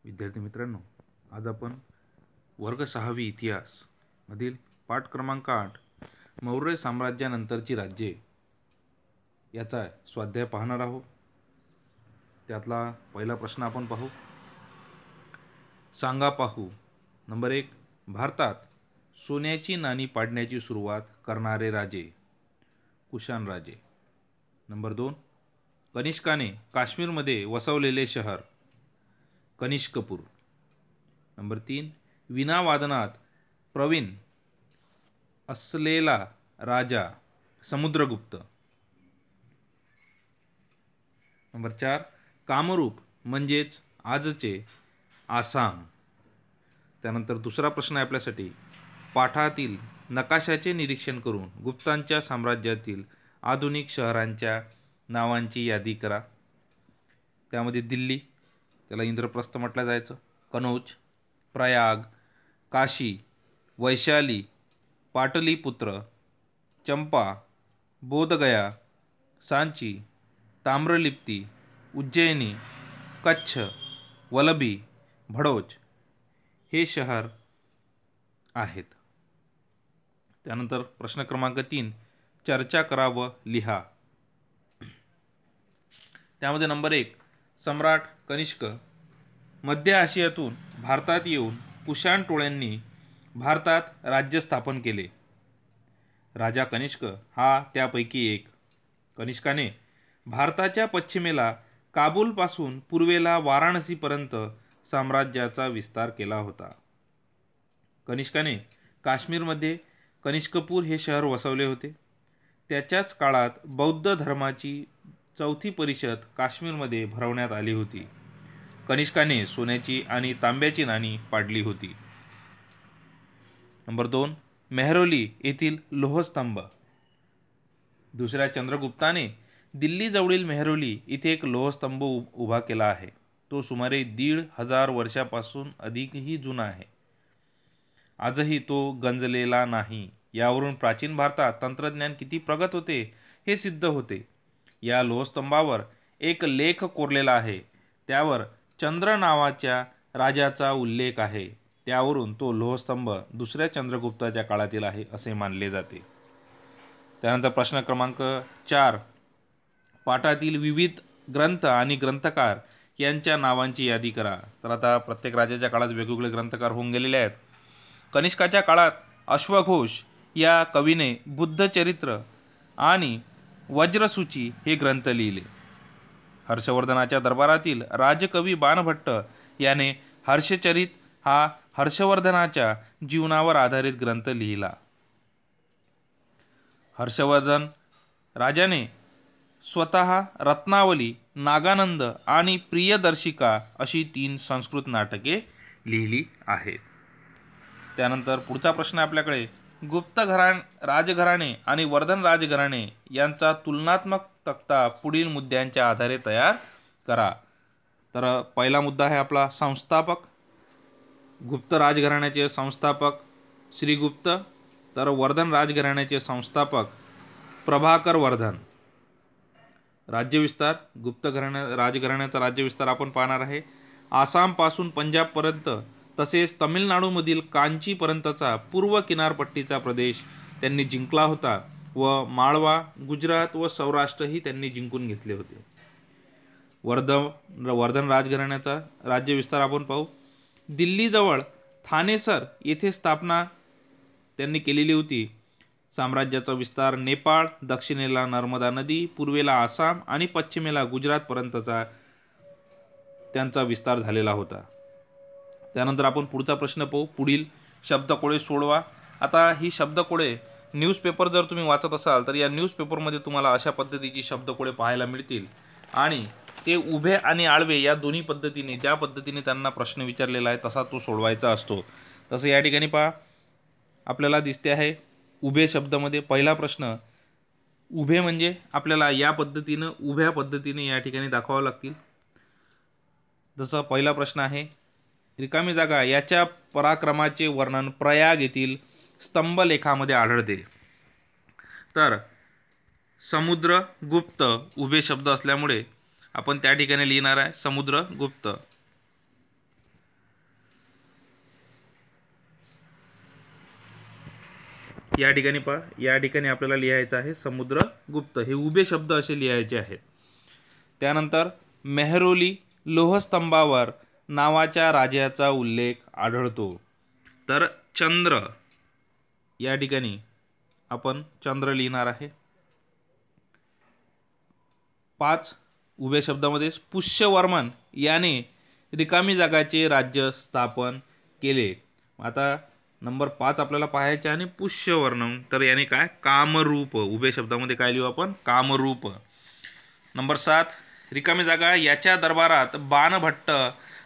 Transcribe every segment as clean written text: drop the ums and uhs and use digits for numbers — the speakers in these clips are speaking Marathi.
विद्यार्थी मित्रांनो, आज आपण वर्ग 6वी इतिहास मधील पाठ क्रमांक 8 मौर्य साम्राज्यानंतरची राज्ये याचा स्वाध्याय पाहणार आहोत. त्यातला पहिला प्रश्न आपण पाहू. सांगा पाहू. नंबर 1, भारतात सोन्याची नाणी पाडण्याची सुरुवात करणारे राजे. कुशाण राजे. नंबर 2, कनिष्काने काश्मीरमध्ये वसवलेले शहर. कनिष्कपूर. नंबर 3, वीणा वादनात प्रवीण असलेला राजा समुद्रगुप्त. नंबर 4, कामरूप म्हणजेच आजचे आसाम. त्यानंतर दुसरा प्रश्न आहे आपल्यासाठी. पाठातील नकाशाचे निरीक्षण करून गुप्तांच्या साम्राज्यातील आधुनिक शहरांच्या नावांची यादी करा. त्यामध्ये दिल्ली, त्याला इंद्रप्रस्थ म्हटलं जायचं, कनौज, प्रयाग, काशी, वैशाली, पाटलीपुत्र, चंपा, बोधगया, सांची, ताम्रलिप्ती, उज्जैनी, कच्छ, वलभी, भडोच हे शहर आहेत. त्यानंतर प्रश्न क्रमांक 3, चर्चा करा व लिहा. त्यामध्ये नंबर 1, सम्राट कनिष्क मध्य आशियातून भारतात येऊन कुशाण टोळ्यांनी भारतात राज्य स्थापन केले. राजा कनिष्क हा त्यापैकी एक. कनिष्काने भारताच्या पश्चिमेला काबूलपासून पूर्वेला वाराणसीपर्यंत साम्राज्याचा विस्तार केला होता. कनिष्काने काश्मीरमध्ये कनिष्कपूर हे शहर वसवले होते. त्याच्याच काळात बौद्ध धर्माची 4थी परिषद काश्मीरमध्ये भरवण्यात आली होती. कनिष्काने सोन्याची आणि तांब्याची नाणी पाडली होती. नंबर 2, मेहरौली येथील लोहस्तंभ. दुसऱ्या चंद्रगुप्ताने दिल्लीजवळील मेहरौली इथे एक लोहस्तंभ उभा केला आहे. तो सुमारे 1500 वर्षापासून अधिकही जुना आहे. आजही तो गंजलेला नाही. यावरून प्राचीन भारतात तंत्रज्ञान किती प्रगत होते हे सिद्ध होते. या लोहस्तंभावर एक लेख कोरलेला आहे. त्यावर चंद्र नावाच्या राजाचा उल्लेख आहे. त्यावरून तो लोहस्तंभ दुसऱ्या चंद्रगुप्ताच्या काळातील आहे असे मानले जाते. त्यानंतर प्रश्न क्रमांक 4, पाठातील विविध ग्रंथ आणि ग्रंथकार यांच्या नावांची यादी करा. तर आता प्रत्येक राजाच्या काळात वेगवेगळे ग्रंथकार होऊन गेलेले आहेत. कनिष्काच्या काळात अश्वघोष या कवीने बुद्धचरित्र आणि वज्रसूची हे ग्रंथ लिहिले. हर्षवर्धनाच्या दरबारातील राजकवी बाणभट्ट याने हर्षचरित हा हर्षवर्धनाच्या जीवनावर आधारित ग्रंथ लिहिला. हर्षवर्धन राजाने स्वतः रत्नावली, नागानंद आणि प्रियदर्शिका अशी 3 संस्कृत नाटके लिहिली आहेत. त्यानंतर पुढचा प्रश्न आपल्याकडे. गुप्त राजघराणे आणि वर्धन राजघराणे यांचा तुलनात्मक तक्ता पुढील मुद्द्यांच्या आधारे तयार करा. तर पहिला मुद्दा आहे आपला संस्थापक. गुप्त राजघराण्याचे संस्थापक श्रीगुप्त, तर वर्धन राजघराण्याचे संस्थापक प्रभाकर वर्धन. राज्यविस्तार. गुप्त राजघराण्याचा राज्यविस्तार आपण पाहणार आहे. आसामपासून पंजाबपर्यंत तसेच तमिळनाडूमधील कांचीपर्यंतचा पूर्व किनारपट्टीचा प्रदेश त्यांनी जिंकला होता व माळवा, गुजरात व सौराष्ट्रही त्यांनी जिंकून घेतले होते. वर्धन राजघराण्याचा राज्यविस्तार आपण पाहू. दिल्लीजवळ थानेसर येथे स्थापना त्यांनी केलेली होती. साम्राज्याचा विस्तार नेपाळ, दक्षिणेला नर्मदा नदी, पूर्वेला आसाम आणि पश्चिमेला गुजरातपर्यंतचा त्यांचा विस्तार झालेला होता. त्यानंतर आपण पुढचा प्रश्न पाहू. पुढील शब्दकोळे सोडवा. आता ही शब्दकोळे न्यूजपेपर जर तुम्ही वाचत असाल तर या न्यूजपेपरमध्ये तुम्हाला अशा पद्धतीची शब्दकोळे पाहायला मिळतील आणि ते उभे आणि आडवे या दोन्ही पद्धतीने, ज्या पद्धतीने त्यांना प्रश्न विचारलेला आहे तसा तो सोडवायचा असतो. तसं या ठिकाणी पहा, आपल्याला दिसते आहे उभे शब्दामध्ये पहिला प्रश्न. उभे म्हणजे आपल्याला या पद्धतीनं उभ्या पद्धतीने या ठिकाणी दाखवावं लागतील. जसं पहिला प्रश्न आहे, रिकामी जागा याच्या पराक्रमाचे वर्णन प्रयाग येथील स्तंभलेखामध्ये आढळते. तर समुद्रगुप्त उभे शब्द असल्यामुळे आपण त्या ठिकाणी लिहिणार आहे समुद्रगुप्त. या ठिकाणी पहा, या ठिकाणी आपल्याला लिहायचं आहे समुद्रगुप्त, हे उभे शब्द असे लिहायचे आहेत. त्यानंतर मेहरौली लोहस्तंभावर नावाच्या राजाचा उल्लेख आढळतो. तर चंद्र, या ठिकाणी आपण चंद्र लिहिणार आहे. 5 उभ्या शब्दामध्ये पुष्यवर्मन याने रिकामी जागाचे राज्य स्थापन केले. आता नंबर 5 आपल्याला पाहायचे आणि पुष्यवर्मन, तर याने काय, कामरूप, उभ्या शब्दामध्ये काय लिहू आपण, कामरूप. नंबर 7 रिकामी जागा, याच्या दरबारात बाणभट्ट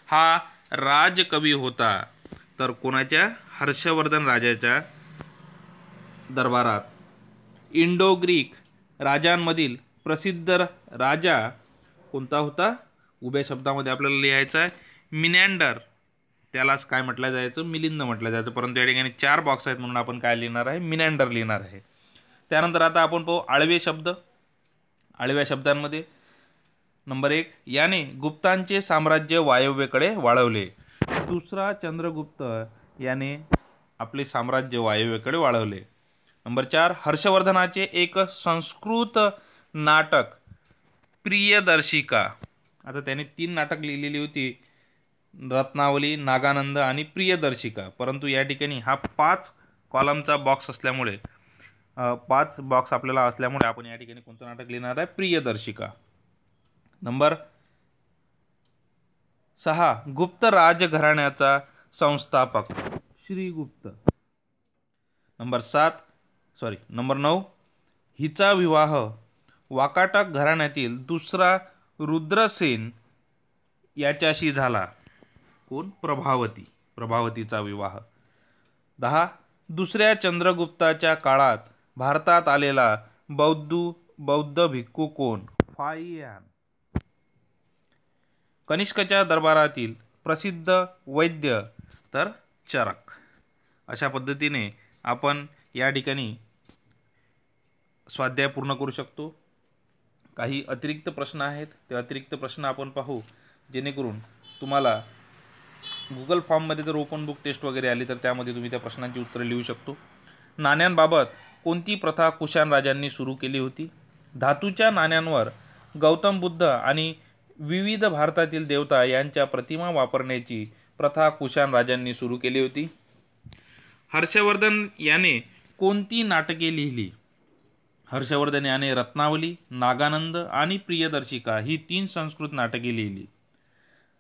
हा राजकवी होता. तर कोणाच्या, हर्षवर्धन राजाच्या दरबारात. इंडो ग्रीक राजांमधील प्रसिद्ध राजा कोणता होता, उभ्या शब्दामध्ये आपल्याला लिहायचा आहे मिनॅंडर, त्यालाच काय म्हटलं जायचं, मिलिंद म्हटलं जायचं, परंतु या ठिकाणी 4 बॉक्स आहेत म्हणून आपण काय लिहिणार आहे, मिनॅंडर लिहिणार आहे. त्यानंतर आता आपण पाहू आळवे शब्द. आळव्या शब्दांमध्ये नंबर 1, याने गुप्तांचे साम्राज्य वायव्येकडे वाढवले. दुसरा चंद्रगुप्त याने आपले साम्राज्य वायव्येकडे वाढवले. नंबर 4, हर्षवर्धनाचे एक संस्कृत नाटक प्रियदर्शिका. आता त्याने 3 नाटक लिहिलेली होती, रत्नावली, नागानंद आणि प्रियदर्शिका, परंतु या ठिकाणी हा 5 कॉलमचा बॉक्स असल्यामुळे 5 बॉक्स आपल्याला असल्यामुळे आपण या ठिकाणी कोणतं नाटक लिहिणार आहे, प्रियदर्शिका. नंबर 6, गुप्त राजघराण्याचा संस्थापक श्रीगुप्त. नंबर 9, हिचा विवाह वाकाटक घराण्यातील दुसरा रुद्रसेन याच्याशी झाला. कोण, प्रभावती, प्रभावतीचा विवाह. 10, दुसऱ्या चंद्रगुप्ताच्या काळात भारतात आलेला बौद्ध भिक्खू कोण, फाहियान. कनिष्कच्या दरबारातील प्रसिद्ध वैद्य, तर चरक. अशा पद्धतीने आपण या ठिकाणी स्वाध्याय पूर्ण करू शकतो. काही अतिरिक्त प्रश्न आहेत, ते अतिरिक्त प्रश्न आपण पाहू, जेणेकरून तुम्हाला गुगल फॉर्ममध्ये जर ओपन बुक टेस्ट वगैरे आली तर त्यामध्ये तुम्ही त्या प्रश्नांची उत्तरे लिहू शकतो. नाण्यांबाबत कोणती प्रथा कुशाण राजांनी सुरू केली होती? धातूच्या नाण्यांवर गौतम बुद्ध आणि विविध भारतातील देवता यांच्या प्रतिमा वापरण्याची प्रथा कुशाण राजांनी सुरू केली होती. हर्षवर्धन याने कोणती नाटके लिहिली? हर्षवर्धन याने रत्नावली, नागानंद आणि प्रियदर्शिका ही 3 संस्कृत नाटके लिहिली.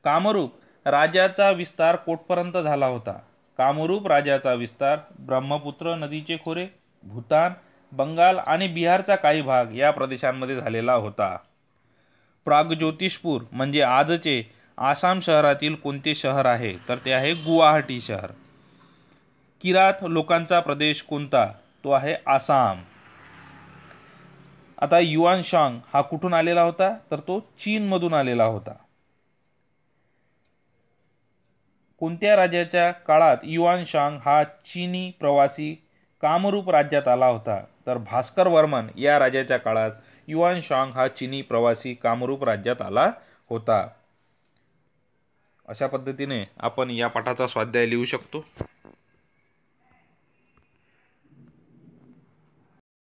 कामरूप राजाचा विस्तार कोठपर्यंत झाला होता? कामरूप राजाचा विस्तार ब्रह्मपुत्र नदीचे खोरे, भूतान, बंगाल आणि बिहारचा काही भाग या प्रदेशांमध्ये झालेला होता. प्रागज्योतिषपूर म्हणजे आजचे आसाम शहरातील कोणते शहर आहे? तर ते आहे गुवाहाटी शहर. किरात लोकांचा प्रदेश कोणता? तो आहे आसाम. आता युआन शांग हा कुठून आलेला होता? तर तो चीनमधून आलेला होता. कोणत्या राजाच्या काळात युआन शांग हा चीनी प्रवासी कामरूप राज्यात आला होता? तर भास्कर वर्मन या राजाच्या काळात युआन शांग हा चीनी प्रवासी कामरूप राज्यात आला होता. अशा पद्धतीने आपण या पाठाचा स्वाध्याय लिहू शकतो.